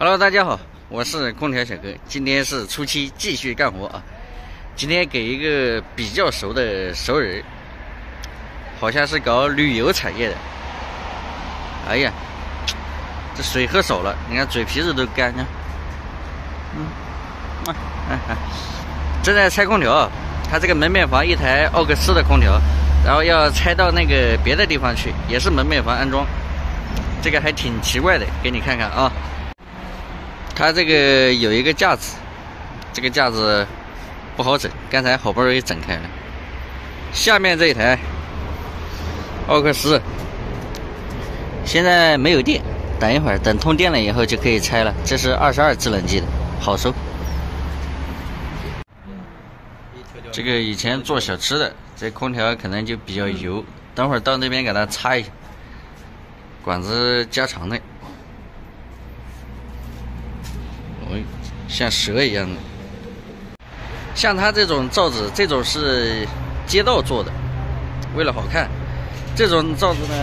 Hello， 大家好，我是空调小哥，今天是初七，继续干活啊。今天给一个比较熟的熟人，好像是搞旅游产业的。哎呀，这水喝少了，你看嘴皮子都干啊。正在拆空调，他这个门面房一台奥克斯的空调，然后要拆到那个别的地方去，也是门面房安装。这个还挺奇怪的，给你看看啊。它这个有一个架子，这个架子不好整，刚才好不容易整开了。下面这一台奥克斯现在没有电，等一会儿等通电了以后就可以拆了。这是22制冷剂的，好收。这个以前做小吃的，这空调可能就比较油，等会儿到那边给它擦一下。管子加长的，像蛇一样的。像它这种罩子，这种是街道做的，为了好看。这种罩子呢，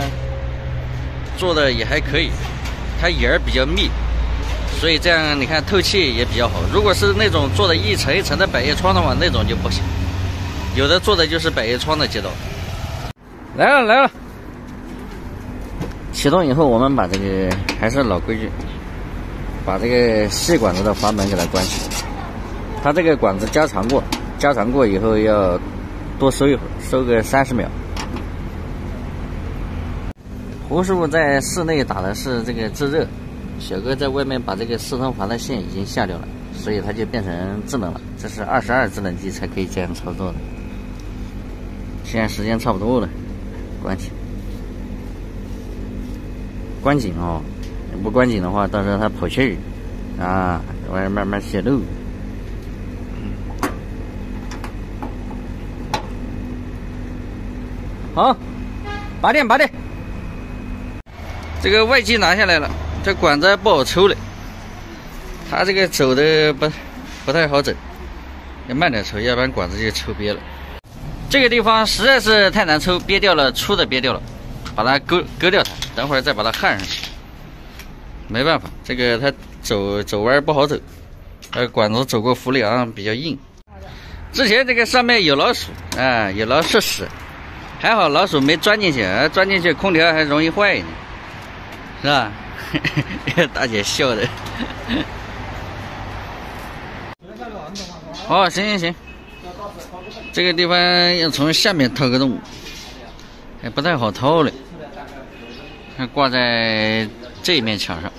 做的也还可以，它眼儿比较密，所以这样你看透气也比较好。如果是那种做的一层一层的百叶窗的话，那种就不行。有的做的就是百叶窗的街道。来了来了。启动以后，我们把这个还是老规矩，把这个细管子的阀门给它关起。它这个管子加长过以后要多收一会儿，收个30秒。胡师傅在室内打的是这个制热，小哥在外面把这个4通阀的线已经下掉了，所以它就变成制冷了。这是22制冷机才可以这样操作的。现在时间差不多了，关起。关紧哦，不关紧的话，到时候它跑气儿啊，这玩意儿慢慢泄漏。好，拔电。这个外机拿下来了，这管子不好抽了，它这个走的不太好整，要慢点抽，要不然管子就抽瘪了。这个地方实在是太难抽，憋掉了，粗的憋掉了。把它割掉它，等会儿再把它焊上去。没办法，这个它走弯不好走，管子走过浮梁比较硬。之前这个上面有老鼠啊，有老鼠屎，还好老鼠没钻进去，钻进去空调还容易坏呢，是吧？大姐笑的。哦，行，这个地方要从下面掏个洞，还不太好掏了。它挂在这一面墙上。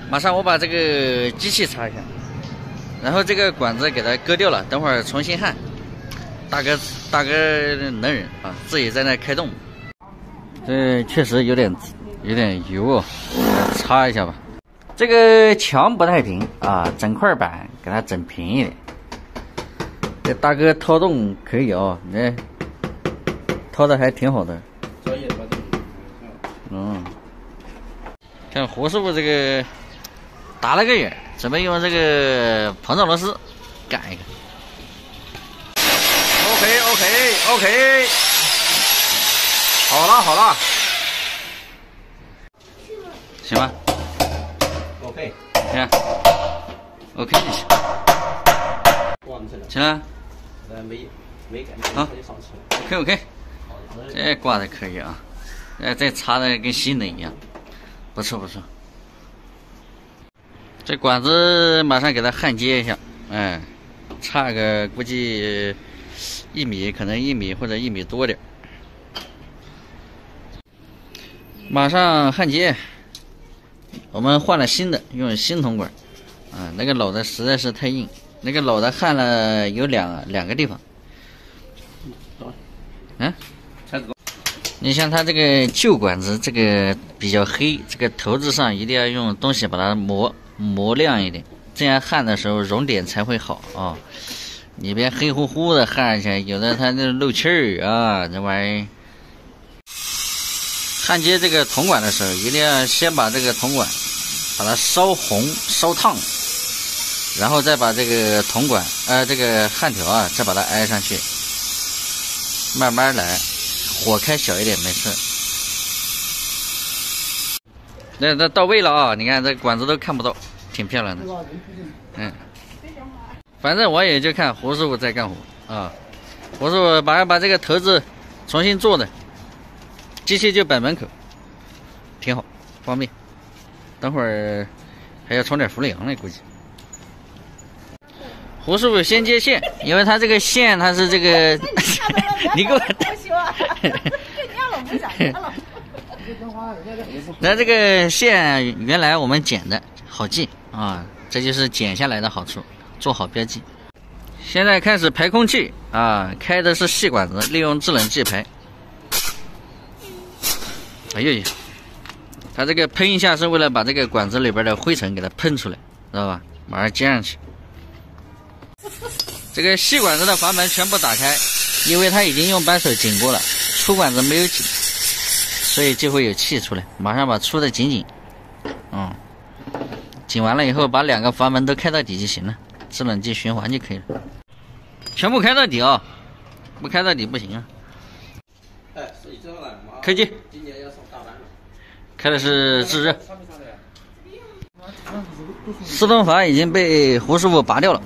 马上我把这个机器擦一下，然后这个管子给它割掉了，等会儿重新焊。大哥能忍啊，自己在那开动。这确实有点油哦，擦一下吧。这个墙不太平啊，整块板给它整平一点。这大哥掏洞可以哦，你掏的还挺好的。看胡师傅这个打了个眼，准备用这个膨胀螺丝干一个。OK， 好了，行吧 ？OK， 行 ，OK 就行。行了。没感觉。好 ，OK， 这挂的可以啊，这擦的跟新的一样。不错，这管子马上给它焊接一下，差个估计1米，可能1米或者1米多点。马上焊接，我们换了新的，用新铜管，那个老的实在是太硬，那个老的焊了有两个地方，你像它这个旧管子，这个比较黑，这个头子上一定要用东西把它磨亮一点，这样焊的时候熔点才会好啊。你别黑乎乎的焊上去，有的它那漏气儿啊，这玩意儿。焊接这个铜管的时候，一定要先把这个铜管把它烧红烧烫，然后再把这个铜管这个焊条啊，再把它挨上去，慢慢来。火开小一点没事。那到位了啊！你看这管子都看不到，挺漂亮的。嗯，反正我也就看胡师傅在干活啊。胡师傅把这个头子重新做的，机器就摆门口，挺好，方便。等会儿还要充点氟利昂呢，估计。胡师傅先接线，因为他这个线它是这个，你给我。那这个线原来我们剪的好记啊，这就是剪下来的好处，做好标记。现在开始排空气啊，开的是细管子，利用制冷剂排。哎呦，它这个喷一下是为了把这个管子里边的灰尘给它喷出来，知道吧？马上接上去。这个细管子的阀门全部打开，因为它已经用扳手紧过了，粗管子没有紧。所以就会有气出来，马上把粗的紧紧，紧完了以后，把2个阀门都开到底就行了，制冷剂循环就可以了。全部开到底啊，不开到底不行啊。开机，今年要上大班了。开的是制热，四动阀已经被胡师傅拔掉了，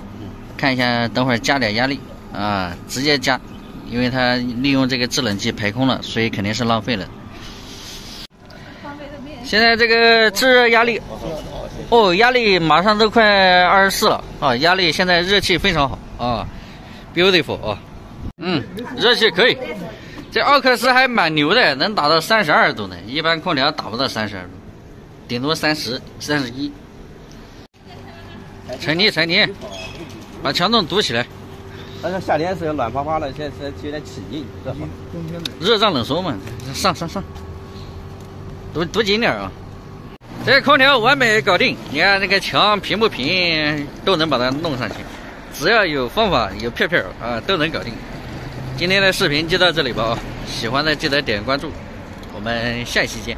看一下，等会儿加点压力啊，直接加，因为它利用这个制冷剂排空了，所以肯定是浪费了。现在这个制热压力，压力马上都快24了啊！压力现在热气非常好啊 ，beautiful 啊，热气可以。这奥克斯还蛮牛的，能达到32度呢，一般空调达不到32度，顶多30、31。沉泥，把墙洞堵起来。但是夏天时候暖趴趴的，现在有点起劲，热胀冷缩嘛，上。堵紧点啊！这个空调完美搞定，你看那个墙平不平都能把它弄上去，只要有方法有片啊都能搞定。今天的视频就到这里吧啊！喜欢的记得点关注，我们下期见。